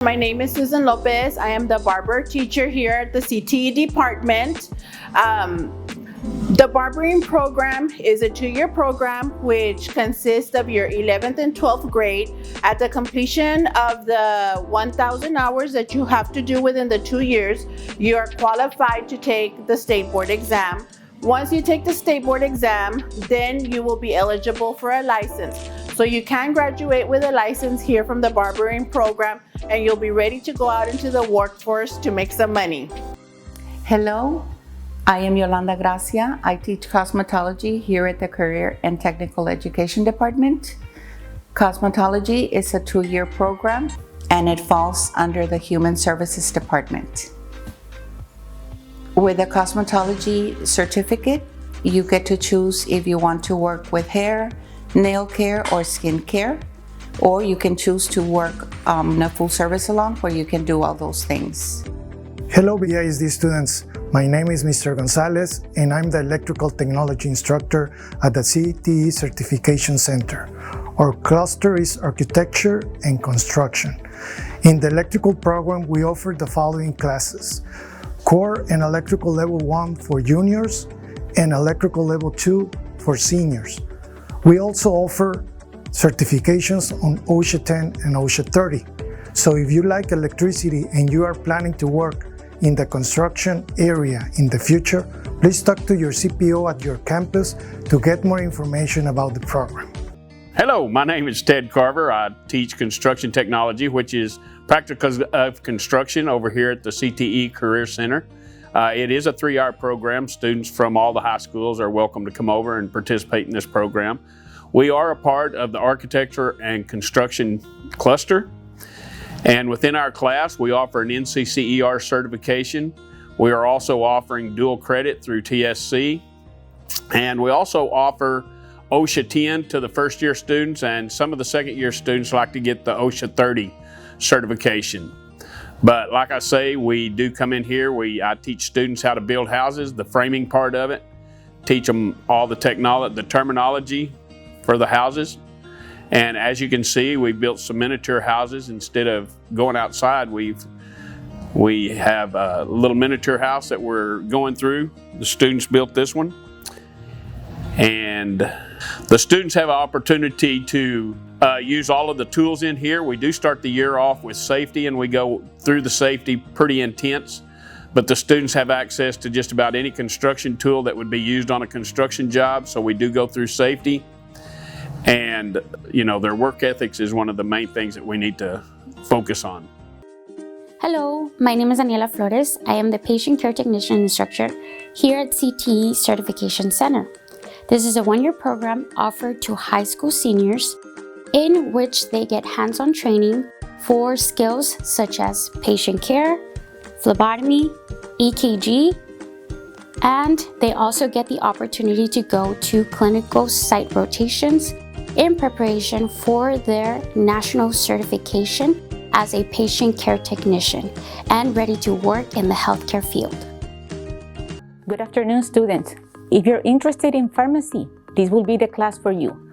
My name is Susan Lopez. I am the barber teacher here at the CTE department. The barbering program is a 2-year program which consists of your 11th and 12th grade. At the completion of the 1,000 hours that you have to do within the 2 years, you are qualified to take the state board exam. Once you take the state board exam, then you will be eligible for a license. So you can graduate with a license here from the barbering program, and you'll be ready to go out into the workforce to make some money. Hello, I am Yolanda Gracia. I teach cosmetology here at the Career and Technical Education Department. Cosmetology is a 2-year program, and it falls under the Human Services Department. With a cosmetology certificate, you get to choose if you want to work with hair, nail care, or skin care, or you can choose to work in a full service salon where you can do all those things. Hello BISD students, my name is Mr. Gonzalez and I'm the Electrical Technology Instructor at the CTE Certification Center. Our cluster is Architecture and Construction. In the electrical program, we offer the following classes: Core and Electrical Level 1 for juniors and Electrical Level 2 for seniors. We also offer certifications on OSHA 10 and OSHA 30. So if you like electricity and you are planning to work in the construction area in the future, please talk to your CPO at your campus to get more information about the program. Hello, my name is Ted Carver. I teach construction technology, which is practical of construction over here at the CTE Career Center. It is a 3-hour program. Students from all the high schools are welcome to come over and participate in this program. We are a part of the Architecture and Construction cluster. And within our class, we offer an NCCER certification. We are also offering dual credit through TSC. And we also offer OSHA 10 to the first-year students, and some of the second-year students like to get the OSHA 30 certification. But like I say, we do come in here, I teach students how to build houses, the framing part of it, teach them all the terminology for the houses. And as you can see, we built some miniature houses. Instead of going outside, we have a little miniature house that we're going through. The students built this one. And the students have an opportunity to use all of the tools in here. We do start the year off with safety, and we go through the safety pretty intense. But the students have access to just about any construction tool that would be used on a construction job, so we do go through safety. And their work ethics is one of the main things that we need to focus on. Hello, my name is Daniela Flores. I am the Patient Care Technician Instructor here at CTE Certification Center. This is a 1-year program offered to high school seniors in which they get hands-on training for skills such as patient care, phlebotomy, EKG, and they also get the opportunity to go to clinical site rotations in preparation for their national certification as a patient care technician and ready to work in the healthcare field. Good afternoon, students. If you're interested in pharmacy, this will be the class for you.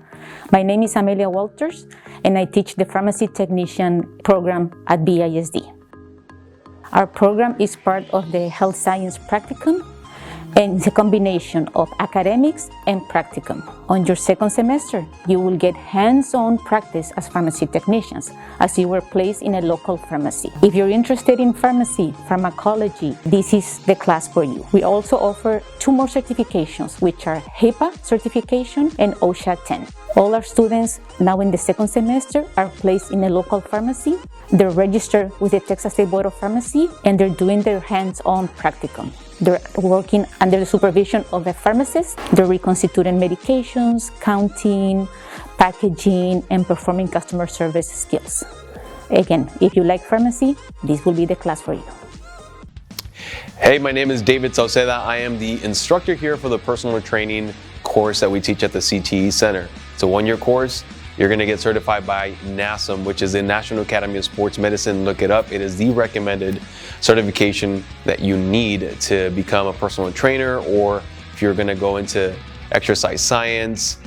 My name is Amelia Walters, and I teach the Pharmacy Technician program at BISD. Our program is part of the Health Science Practicum, and it's a combination of academics and practicum. On your second semester, you will get hands-on practice as pharmacy technicians, as you were placed in a local pharmacy. If you're interested in pharmacy, pharmacology, this is the class for you. We also offer 2 more certifications, which are HIPAA certification and OSHA 10. All our students now in the second semester are placed in a local pharmacy. They're registered with the Texas State Board of Pharmacy, and they're doing their hands-on practicum. They're working under the supervision of a pharmacist. They're reconstituting medications, counting, packaging, and performing customer service skills. Again, if you like pharmacy, this will be the class for you. Hey, my name is David Sauceda. I am the instructor here for the personal training course that we teach at the CTE Center. It's a 1-year course. You're going to get certified by NASM, which is the National Academy of Sports Medicine. Look it up. It is the recommended certification that you need to become a personal trainer, or if you're going to go into exercise science.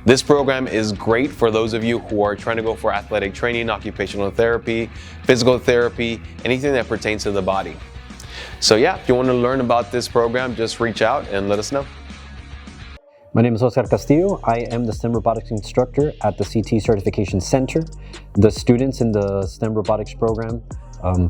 This program is great for those of you who are trying to go for athletic training, occupational therapy, physical therapy, anything that pertains to the body. So yeah, if you want to learn about this program, just reach out and let us know. My name is Oscar Castillo. I am the STEM Robotics instructor at the CT Certification Center. The students in the STEM Robotics program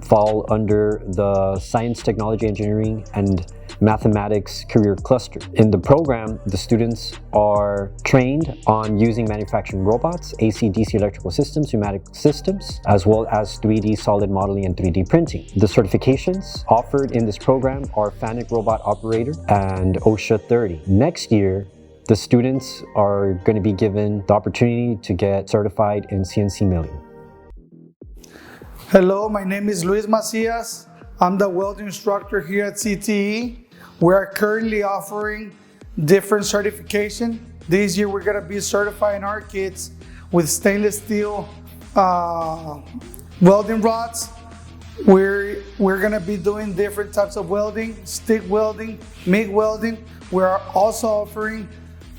fall under the Science, Technology, Engineering, and Mathematics career cluster. In the program, the students are trained on using manufacturing robots, AC/DC electrical systems, pneumatic systems, as well as 3D solid modeling and 3D printing. The certifications offered in this program are FANUC Robot Operator and OSHA 30. Next year, the students are going to be given the opportunity to get certified in CNC milling. Hello, my name is Luis Macias. I'm the welding instructor here at CTE. We are currently offering different certification. This year we're gonna be certifying our kids with stainless steel welding rods. We're gonna be doing different types of welding, stick welding, MIG welding. We are also offering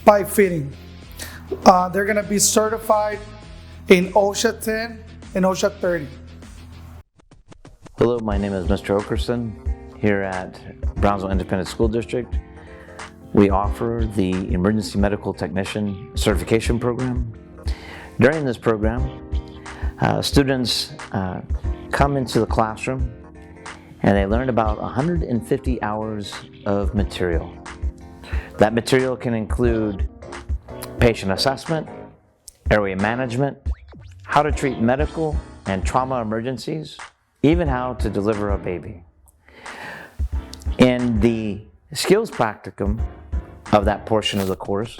pipe fitting. They're gonna be certified in OSHA 10 and OSHA 30. Hello, my name is Mr. Okerson here at Brownsville Independent School District. We offer the Emergency Medical Technician Certification Program. During this program, students come into the classroom and they learn about 150 hours of material. That material can include patient assessment, airway management, how to treat medical and trauma emergencies, even how to deliver a baby. In the skills practicum of that portion of the course,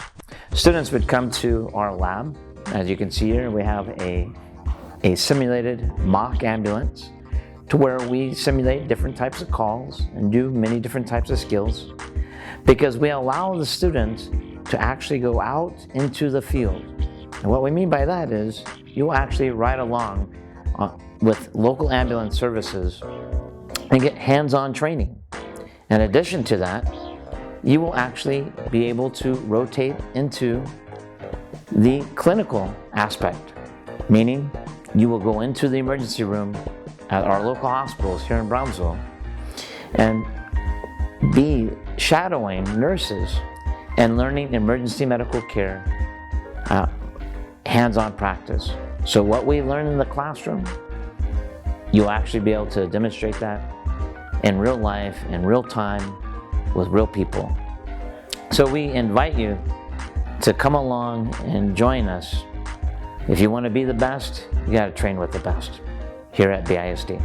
students would come to our lab. As you can see here, we have a simulated mock ambulance to where we simulate different types of calls and do many different types of skills, because we allow the students to actually go out into the field. And what we mean by that is you will actually ride along with local ambulance services and get hands-on training. In addition to that, you will actually be able to rotate into the clinical aspect, meaning you will go into the emergency room at our local hospitals here in Brownsville and be shadowing nurses and learning emergency medical care, hands-on practice. So what we learn in the classroom, you'll actually be able to demonstrate that in real life, in real time, with real people. So we invite you to come along and join us. If you want to be the best, you got to train with the best here at BISD.